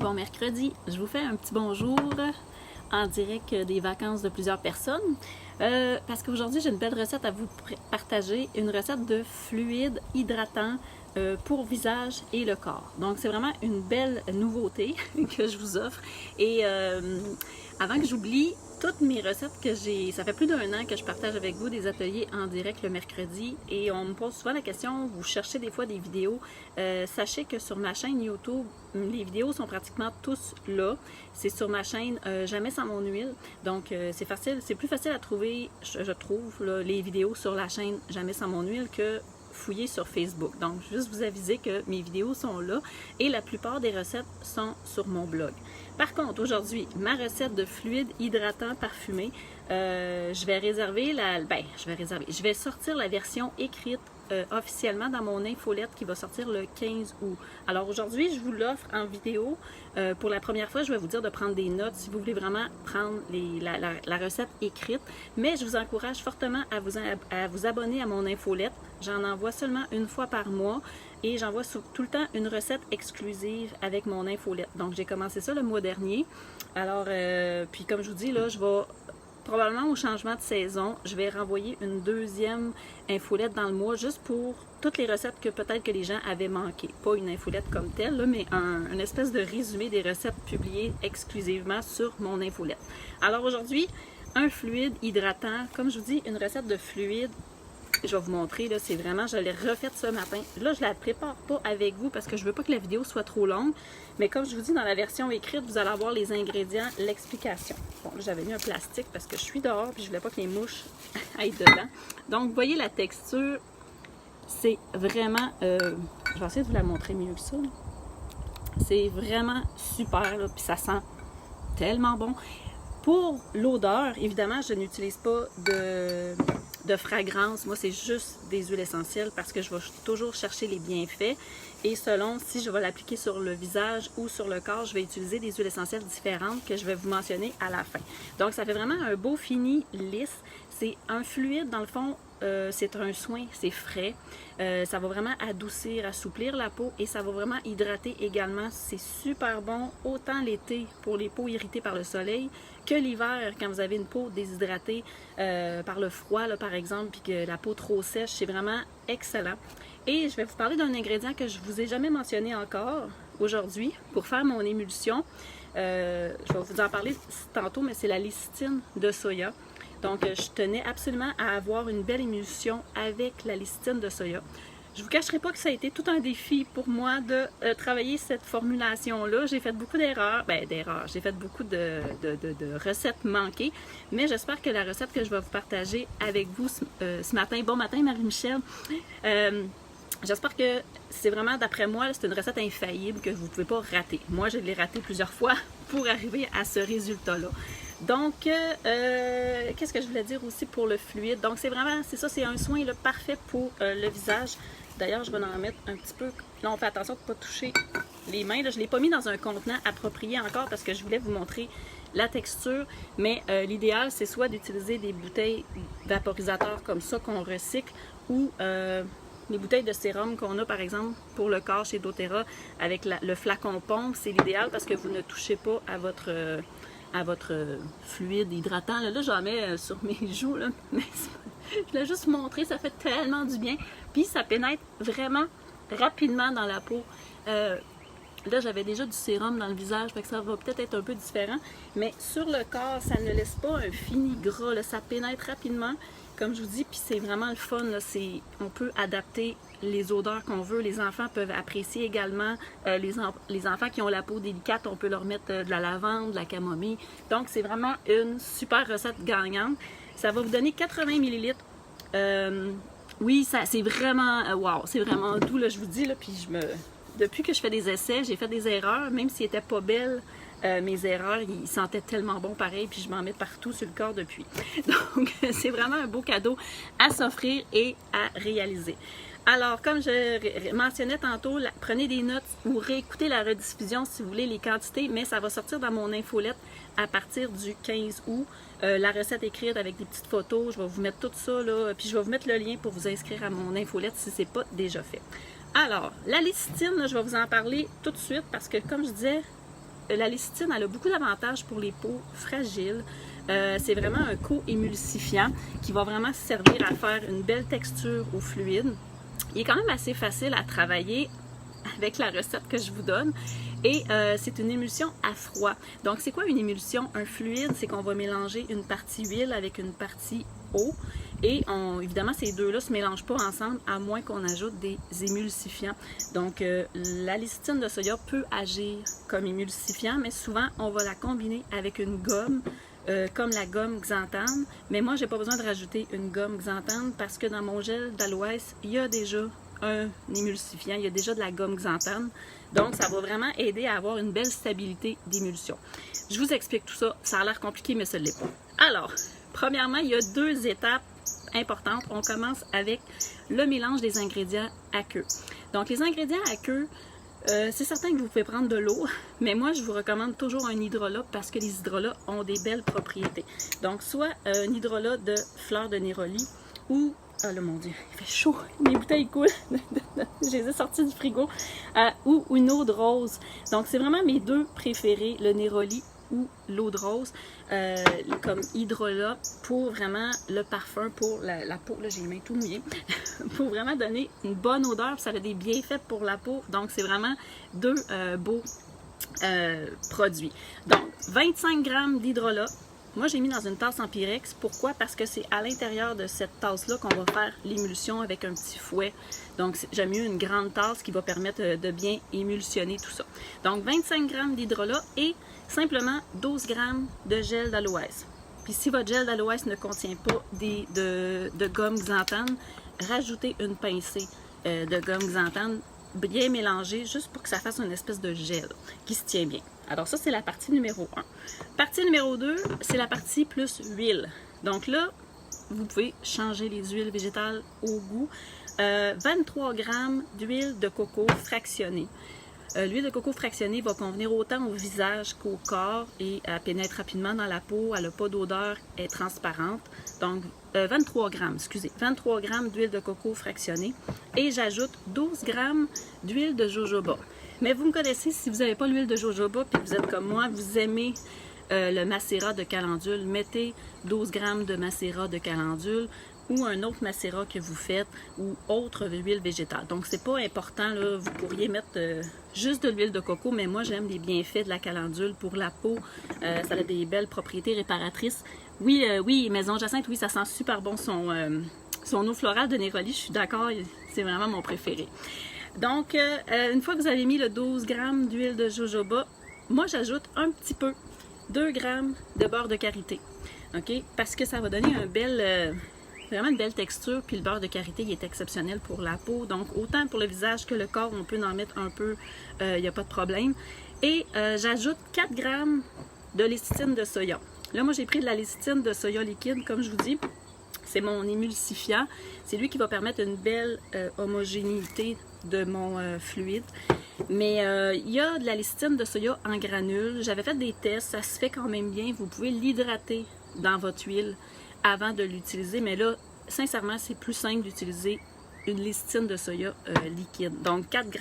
Bon mercredi, je vous fais un petit bonjour en direct des vacances de plusieurs personnes parce qu'aujourd'hui j'ai une belle recette à vous partager, une recette de fluide hydratant pour visage et le corps. Donc c'est vraiment une belle nouveauté que je vous offre et avant que j'oublie, toutes mes recettes que j'ai, ça fait plus d'un an que je partage avec vous des ateliers en direct le mercredi et on me pose souvent la question, vous cherchez des fois des vidéos, sachez que sur ma chaîne YouTube, les vidéos sont pratiquement tous là. C'est sur ma chaîne Jamais sans mon huile, donc c'est facile, c'est plus facile à trouver, je trouve, là, les vidéos sur la chaîne Jamais sans mon huile que fouiller sur Facebook. Donc, juste vous aviser que mes vidéos sont là et la plupart des recettes sont sur mon blog. Par contre, aujourd'hui, ma recette de fluide hydratant parfumé, je vais sortir la version écrite officiellement dans mon infolette qui va sortir le 15 août. Alors aujourd'hui, je vous l'offre en vidéo. Pour la première fois, je vais vous dire de prendre des notes si vous voulez vraiment prendre la recette écrite. Mais je vous encourage fortement à vous abonner à mon infolette. J'en envoie seulement une fois par mois et j'envoie tout le temps une recette exclusive avec mon infolette. Donc j'ai commencé ça le mois dernier. Alors, puis comme je vous dis, là, je vais probablement au changement de saison, je vais renvoyer une deuxième infolette dans le mois juste pour toutes les recettes que peut-être que les gens avaient manquées. Pas une infolette comme telle, là, mais une espèce de résumé des recettes publiées exclusivement sur mon infolette. Alors aujourd'hui, un fluide hydratant, comme je vous dis, une recette de fluide. Je vais vous montrer, là, c'est vraiment, je l'ai refaite ce matin. Là, je la prépare pas avec vous parce que je veux pas que la vidéo soit trop longue. Mais comme je vous dis, dans la version écrite, vous allez avoir les ingrédients, l'explication. Bon, là, j'avais mis un plastique parce que je suis dehors et je voulais pas que les mouches aillent dedans. Donc, vous voyez la texture, c'est vraiment, je vais essayer de vous la montrer mieux que ça. C'est vraiment super, là, puis ça sent tellement bon. Pour l'odeur, évidemment, je n'utilise pas de fragrance. Moi, c'est juste des huiles essentielles parce que je vais toujours chercher les bienfaits. Et selon si je vais l'appliquer sur le visage ou sur le corps, je vais utiliser des huiles essentielles différentes que je vais vous mentionner à la fin. Donc, ça fait vraiment un beau fini lisse. C'est un fluide, dans le fond, c'est un soin, c'est frais. Ça va vraiment adoucir, assouplir la peau et ça va vraiment hydrater également. C'est super bon, autant l'été pour les peaux irritées par le soleil que l'hiver quand vous avez une peau déshydratée par le froid, là, par exemple, puis que la peau trop sèche. C'est vraiment excellent. Et je vais vous parler d'un ingrédient que je ne vous ai jamais mentionné encore aujourd'hui pour faire mon émulsion. Je vais vous en parler tantôt, mais c'est la lécithine de soya. Donc, je tenais absolument à avoir une belle émulsion avec la lécithine de soya. Je ne vous cacherai pas que ça a été tout un défi pour moi de travailler cette formulation-là. J'ai fait beaucoup d'erreurs. J'ai fait beaucoup de recettes manquées. Mais j'espère que la recette que je vais vous partager avec vous ce matin, bon matin Marie-Michel, j'espère que c'est vraiment, d'après moi, c'est une recette infaillible que vous ne pouvez pas rater. Moi, je l'ai ratée plusieurs fois pour arriver à ce résultat-là. Donc, qu'est-ce que je voulais dire aussi pour le fluide? Donc, c'est vraiment, c'est ça, c'est un soin là, parfait pour le visage. D'ailleurs, je vais en mettre un petit peu. Là, on fait attention de ne pas toucher les mains. Là, je ne l'ai pas mis dans un contenant approprié encore parce que je voulais vous montrer la texture. Mais l'idéal, c'est soit d'utiliser des bouteilles vaporisateurs comme ça qu'on recycle ou les bouteilles de sérum qu'on a, par exemple, pour le corps chez doTERRA avec le flacon pompe. C'est l'idéal parce que vous ne touchez pas à votre fluide hydratant. Là, j'en mets sur mes joues, là, mais je voulais juste vous montrer, ça fait tellement du bien. Puis ça pénètre vraiment rapidement dans la peau. Là, j'avais déjà du sérum dans le visage, fait que ça va peut-être être un peu différent. Mais sur le corps, ça ne laisse pas un fini gras, là, ça pénètre rapidement, comme je vous dis, puis c'est vraiment le fun. Là, on peut adapter les odeurs qu'on veut. Les enfants peuvent apprécier également. Les enfants qui ont la peau délicate, on peut leur mettre de la lavande, de la camomille. Donc, c'est vraiment une super recette gagnante. Ça va vous donner 80 ml. Oui, c'est vraiment, wow, c'est vraiment doux, là, je vous dis, là, puis depuis que je fais des essais, j'ai fait des erreurs, même s'ils n'étaient pas belles, mes erreurs, ils sentaient tellement bon pareil, puis je m'en mets partout sur le corps depuis. Donc, c'est vraiment un beau cadeau à s'offrir et à réaliser. Alors, comme je mentionnais tantôt, prenez des notes ou réécoutez la rediffusion si vous voulez les quantités, mais ça va sortir dans mon infolette à partir du 15 août. La recette écrite avec des petites photos, je vais vous mettre tout ça là, puis je vais vous mettre le lien pour vous inscrire à mon infolette si ce n'est pas déjà fait. Alors, la lécithine, là, je vais vous en parler tout de suite parce que, comme je disais, la lécithine, elle a beaucoup d'avantages pour les peaux fragiles. C'est vraiment un co-émulsifiant qui va vraiment servir à faire une belle texture au fluide. Il est quand même assez facile à travailler avec la recette que je vous donne. Et c'est une émulsion à froid. Donc, c'est quoi une émulsion? Un fluide, c'est qu'on va mélanger une partie huile avec une partie eau. Et évidemment, ces deux-là ne se mélangent pas ensemble à moins qu'on ajoute des émulsifiants. Donc, la lécithine de soya peut agir comme émulsifiant, mais souvent, on va la combiner avec une gomme, comme la gomme xanthane. Mais moi, je n'ai pas besoin de rajouter une gomme xanthane parce que dans mon gel d'aloès, il y a déjà un émulsifiant, il y a déjà de la gomme xanthane. Donc, ça va vraiment aider à avoir une belle stabilité d'émulsion. Je vous explique tout ça. Ça a l'air compliqué, mais ce ne l'est pas. Alors, premièrement, il y a 2 étapes importantes. On commence avec le mélange des ingrédients aqueux. Donc, les ingrédients aqueux, c'est certain que vous pouvez prendre de l'eau, mais moi, je vous recommande toujours un hydrolat parce que les hydrolats ont des belles propriétés. Donc, soit un hydrolat de fleurs de néroli ou... Ah là, mon Dieu, il fait chaud, mes bouteilles coulent, je les ai sorties du frigo, ou une eau de rose. Donc, c'est vraiment mes 2 préférés, le néroli ou l'eau de rose, comme hydrolat pour vraiment le parfum pour la peau. Là, j'ai les mains tout mouillées, pour vraiment donner une bonne odeur, puis ça a des bienfaits pour la peau. Donc, c'est vraiment 2 beaux produits. Donc, 25 g d'hydrolat. Moi, j'ai mis dans une tasse en Pyrex. Pourquoi? Parce que c'est à l'intérieur de cette tasse-là qu'on va faire l'émulsion avec un petit fouet. Donc, j'aime mieux une grande tasse qui va permettre de bien émulsionner tout ça. Donc, 25 g d'hydrolat et simplement 12 g de gel d'aloès. Puis, si votre gel d'aloès ne contient pas de gomme xanthane, rajoutez une pincée de gomme xanthane bien mélangée, juste pour que ça fasse une espèce de gel qui se tient bien. Alors ça, c'est la partie numéro 1. Partie numéro 2, c'est la partie plus huile. Donc là, vous pouvez changer les huiles végétales au goût. 23 g d'huile de coco fractionnée. L'huile de coco fractionnée va convenir autant au visage qu'au corps et elle pénètre rapidement dans la peau. Elle n'a pas d'odeur, elle est transparente. Donc, 23 g d'huile de coco fractionnée. Et j'ajoute 12 g d'huile de jojoba. Mais vous me connaissez, si vous n'avez pas l'huile de jojoba et que vous êtes comme moi, vous aimez le macérat de calendule, mettez 12 g de macérat de calendule ou un autre macérat que vous faites ou autre huile végétale. Donc, c'est pas important, là, vous pourriez mettre juste de l'huile de coco, mais moi, j'aime les bienfaits de la calendule pour la peau. Ça a des belles propriétés réparatrices. Oui, Maison Jacinthe, oui, ça sent super bon son eau florale de néroli, je suis d'accord, c'est vraiment mon préféré. Donc, une fois que vous avez mis le 12 g d'huile de jojoba, moi, j'ajoute un petit peu, 2 g de beurre de karité. OK? Parce que ça va donner vraiment une belle texture, puis le beurre de karité il est exceptionnel pour la peau. Donc, autant pour le visage que le corps, on peut en mettre un peu, il n'y a pas de problème. Et j'ajoute 4 g de lécithine de soya. Là, moi, j'ai pris de la lécithine de soya liquide, comme je vous dis. C'est mon émulsifiant. C'est lui qui va permettre une belle homogénéité de mon fluide. Mais il y a de la lécithine de soya en granules. J'avais fait des tests, ça se fait quand même bien. Vous pouvez l'hydrater dans votre huile avant de l'utiliser. Mais là, sincèrement, c'est plus simple d'utiliser une lécithine de soya liquide. Donc 4 g.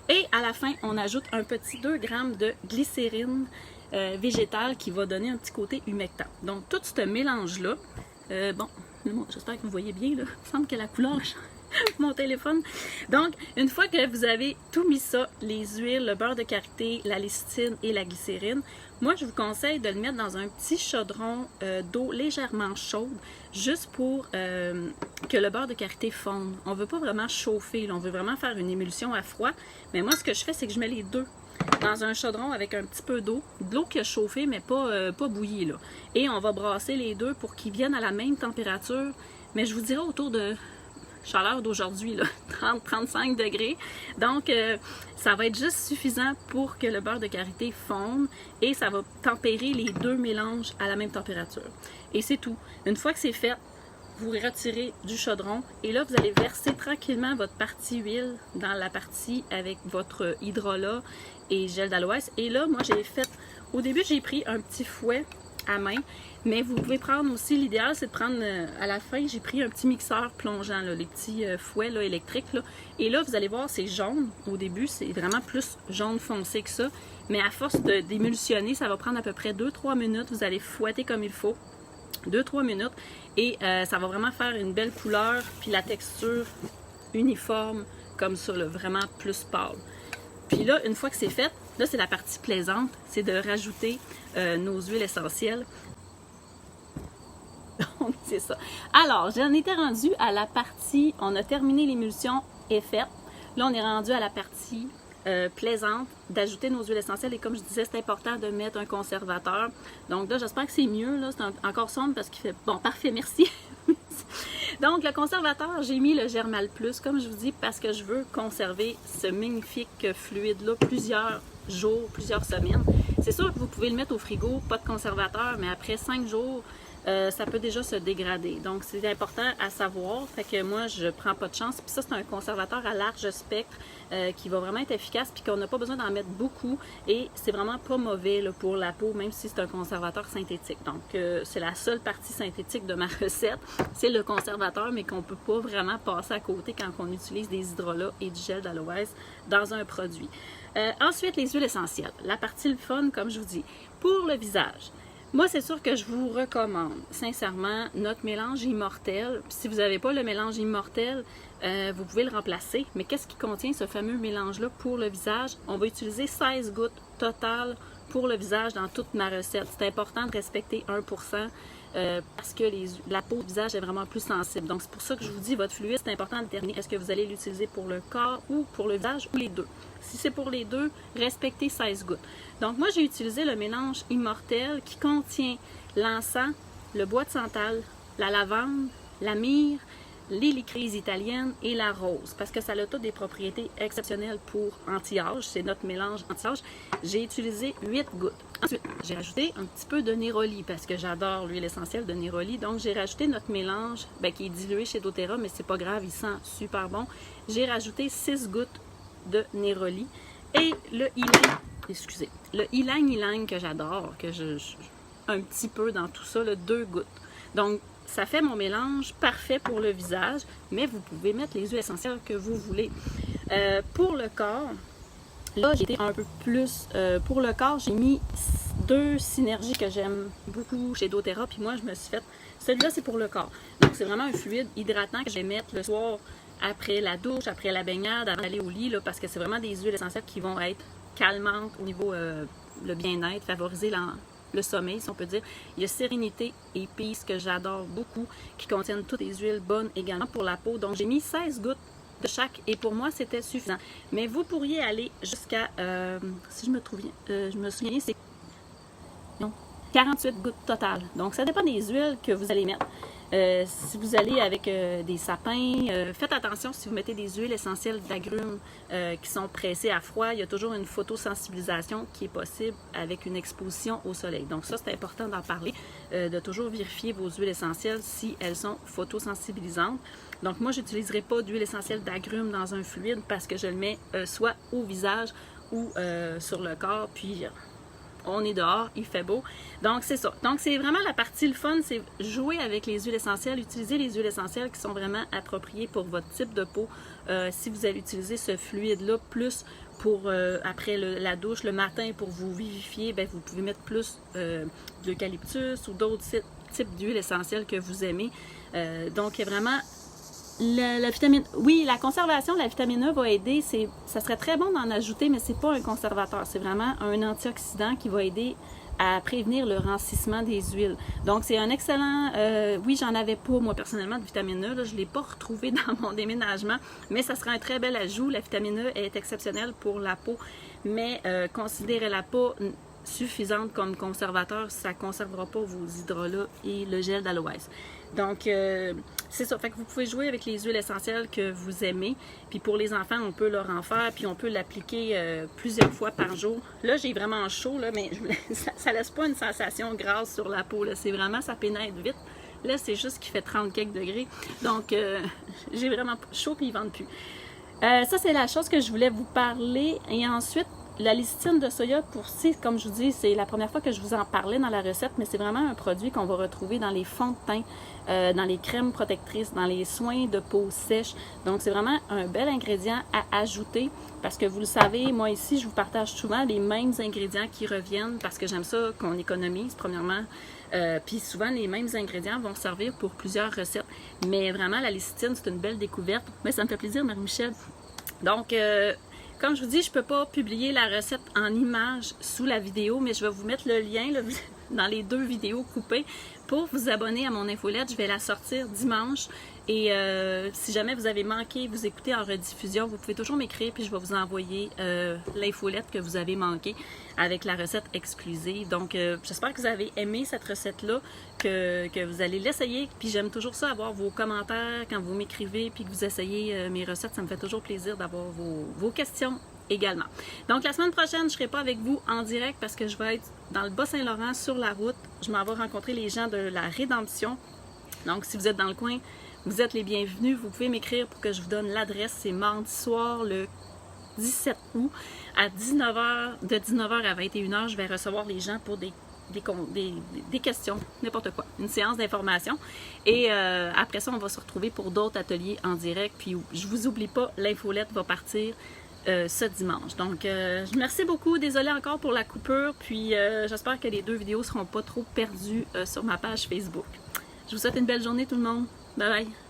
Et à la fin, on ajoute un petit 2 g de glycérine végétale qui va donner un petit côté humectant. Donc tout ce mélange-là, bon, j'espère que vous voyez bien, là. Il me semble que la couleur change. Mon téléphone. Donc, une fois que vous avez tout mis ça, les huiles, le beurre de karité, la lécithine et la glycérine, moi, je vous conseille de le mettre dans un petit chaudron d'eau légèrement chaude, juste pour que le beurre de karité fonde. On ne veut pas vraiment chauffer, là. On veut vraiment faire une émulsion à froid. Mais moi, ce que je fais, c'est que je mets les deux dans un chaudron avec un petit peu d'eau, de l'eau qui a chauffé, mais pas bouillie, là. Et on va brasser les deux pour qu'ils viennent à la même température, mais je vous dirais autour de chaleur d'aujourd'hui, 30-35 degrés. Donc, ça va être juste suffisant pour que le beurre de karité fonde et ça va tempérer les deux mélanges à la même température. Et c'est tout. Une fois que c'est fait, vous retirez du chaudron et là, vous allez verser tranquillement votre partie huile dans la partie avec votre hydrolat et gel d'aloès. Et là, moi, j'ai fait... Au début, j'ai pris un petit fouet à main. Mais vous pouvez prendre aussi, l'idéal c'est de prendre, à la fin, j'ai pris un petit mixeur plongeant, là, les petits fouets là, électriques. Là. Et là, vous allez voir, c'est jaune. Au début, c'est vraiment plus jaune foncé que ça. Mais à force d'émulsionner, ça va prendre à peu près 2-3 minutes. Vous allez fouetter comme il faut. 2-3 minutes. Et ça va vraiment faire une belle couleur. Puis la texture uniforme, comme ça, là, vraiment plus pâle. Puis là, une fois que c'est fait, là, c'est la partie plaisante. C'est de rajouter nos huiles essentielles. Donc, c'est ça. Alors, j'en étais rendue à la partie, on a terminé l'émulsion est faite. Là, on est rendu à la partie plaisante d'ajouter nos huiles essentielles. Et comme je disais, c'est important de mettre un conservateur. Donc là, j'espère que c'est mieux. Là, c'est encore sombre parce qu'il fait... Bon, parfait, merci. Donc, le conservateur, j'ai mis le Germal Plus, comme je vous dis, parce que je veux conserver ce magnifique fluide-là plusieurs jours, plusieurs semaines. C'est sûr que vous pouvez le mettre au frigo, pas de conservateur, mais après 5 jours, ça peut déjà se dégrader. Donc, c'est important à savoir. Fait que moi, je prends pas de chance. Puis ça, c'est un conservateur à large spectre qui va vraiment être efficace puis qu'on n'a pas besoin d'en mettre beaucoup. Et c'est vraiment pas mauvais là, pour la peau, même si c'est un conservateur synthétique. Donc, c'est la seule partie synthétique de ma recette. C'est le conservateur, mais qu'on peut pas vraiment passer à côté quand on utilise des hydrolats et du gel d'aloès dans un produit. Ensuite, les huiles essentielles. La partie le fun, comme je vous dis. Pour le visage. Moi, c'est sûr que je vous recommande, sincèrement, notre mélange immortel. Puis si vous n'avez pas le mélange immortel, vous pouvez le remplacer. Mais qu'est-ce qui contient ce fameux mélange-là pour le visage? On va utiliser 16 gouttes totales pour le visage dans toute ma recette. C'est important de respecter 1%. Parce que la peau du visage est vraiment plus sensible. Donc, c'est pour ça que je vous dis, votre fluide, c'est important de déterminer est-ce que vous allez l'utiliser pour le corps ou pour le visage ou les deux. Si c'est pour les deux, respectez 16 gouttes. Donc, moi, j'ai utilisé le mélange immortel qui contient l'encens, le bois de santal, la lavande, la myrrhe, les licorices italiennes et la rose, parce que ça a toutes des propriétés exceptionnelles pour anti-âge. C'est notre mélange anti-âge. J'ai utilisé 8 gouttes. Ensuite, j'ai rajouté un petit peu de néroli, parce que j'adore l'huile essentielle de néroli. Donc, j'ai rajouté notre mélange qui est dilué chez doTERRA, mais c'est pas grave, il sent super bon. J'ai rajouté 6 gouttes de néroli et le ylang-ylang que j'adore, que un petit peu dans tout ça, 2 gouttes. Donc, ça fait mon mélange parfait pour le visage, mais vous pouvez mettre les huiles essentielles que vous voulez. Pour le corps, là, j'ai été un peu plus... pour le corps, j'ai mis 2 synergies que j'aime beaucoup chez doTERRA, puis moi, je me suis fait... Celui-là, c'est pour le corps. Donc, c'est vraiment un fluide hydratant que je vais mettre le soir après la douche, après la baignade, avant d'aller au lit, là, parce que c'est vraiment des huiles essentielles qui vont être calmantes au niveau le bien-être, favoriser le sommeil, si on peut dire. Il y a Sérénité et Peace que j'adore beaucoup, qui contiennent toutes les huiles bonnes également pour la peau. Donc, j'ai mis 16 gouttes de chaque et pour moi, c'était suffisant. Mais vous pourriez aller jusqu'à, si je me souviens, c'est 48 gouttes totales. Donc, ça dépend des huiles que vous allez mettre. Si vous allez avec des sapins, faites attention si vous mettez des huiles essentielles d'agrumes qui sont pressées à froid. Il y a toujours une photosensibilisation qui est possible avec une exposition au soleil. Donc ça, c'est important d'en parler, de toujours vérifier vos huiles essentielles si elles sont photosensibilisantes. Donc moi, je n'utiliserai pas d'huile essentielle d'agrumes dans un fluide parce que je le mets soit au visage ou sur le corps, puis... on est dehors, il fait beau. Donc, c'est ça. Donc, c'est vraiment la partie le fun, c'est jouer avec les huiles essentielles, utiliser les huiles essentielles qui sont vraiment appropriées pour votre type de peau. Si vous allez utiliser ce fluide-là, plus pour après la douche, le matin, pour vous vivifier, bien, vous pouvez mettre plus d'eucalyptus ou d'autres types d'huiles essentielles que vous aimez. Donc, vraiment... La vitamine, oui, la conservation de la vitamine E va aider. Ça serait très bon d'en ajouter, mais c'est pas un conservateur. C'est vraiment un antioxydant qui va aider à prévenir le rancissement des huiles. Donc, c'est un excellent... oui, j'en avais pas, moi, personnellement, de vitamine E. Là, je ne l'ai pas retrouvé dans mon déménagement, mais ça sera un très bel ajout. La vitamine E est exceptionnelle pour la peau, mais considérez-la pas suffisante comme conservateur. Ça ne conservera pas vos hydrolats et le gel d'aloès. Donc, c'est ça. Fait que vous pouvez jouer avec les huiles essentielles que vous aimez. Puis pour les enfants, on peut leur en faire, puis on peut l'appliquer plusieurs fois par jour. Là, j'ai vraiment chaud, là, mais ça laisse pas une sensation grasse sur la peau. C'est vraiment, ça pénètre vite. Là, c'est juste qu'il fait 30 quelques degrés. Donc, j'ai vraiment chaud, puis ils ne vendent plus. Ça, c'est la chose que je voulais vous parler. Et ensuite, La lécithine de soya, comme je vous dis, c'est la première fois que je vous en parlais dans la recette, mais c'est vraiment un produit qu'on va retrouver dans les fonds de teint, dans les crèmes protectrices, dans les soins de peau sèche. Donc, c'est vraiment un bel ingrédient à ajouter parce que vous le savez, moi ici, je vous partage souvent les mêmes ingrédients qui reviennent parce que j'aime ça qu'on économise, premièrement. Puis souvent, les mêmes ingrédients vont servir pour plusieurs recettes. Mais vraiment, la lécithine, c'est une belle découverte. Mais ça me fait plaisir, Marie-Michel. Donc, comme je vous dis, je ne peux pas publier la recette en images sous la vidéo, mais je vais vous mettre le lien là, dans les 2 vidéos coupées pour vous abonner à mon infolette. Je vais la sortir dimanche. Et si jamais vous avez manqué, vous écoutez en rediffusion, vous pouvez toujours m'écrire puis je vais vous envoyer l'infolette que vous avez manqué avec la recette exclusive. Donc, j'espère que vous avez aimé cette recette-là, que vous allez l'essayer. Puis j'aime toujours ça, avoir vos commentaires quand vous m'écrivez puis que vous essayez mes recettes. Ça me fait toujours plaisir d'avoir vos questions également. Donc, la semaine prochaine, je ne serai pas avec vous en direct parce que je vais être dans le Bas-Saint-Laurent sur la route. Je m'en vais rencontrer les gens de la Rédemption. Donc, si vous êtes dans le coin, vous êtes les bienvenus. Vous pouvez m'écrire pour que je vous donne l'adresse. C'est mardi soir, le 17 août, à 19h, de 19h à 21h. Je vais recevoir les gens pour des questions, n'importe quoi, une séance d'information. Et après ça, on va se retrouver pour d'autres ateliers en direct. Puis, je vous oublie pas, l'infolette va partir ce dimanche. Donc, merci beaucoup. Désolée encore pour la coupure. Puis, j'espère que les 2 vidéos ne seront pas trop perdues sur ma page Facebook. Je vous souhaite une belle journée tout le monde. Bye bye!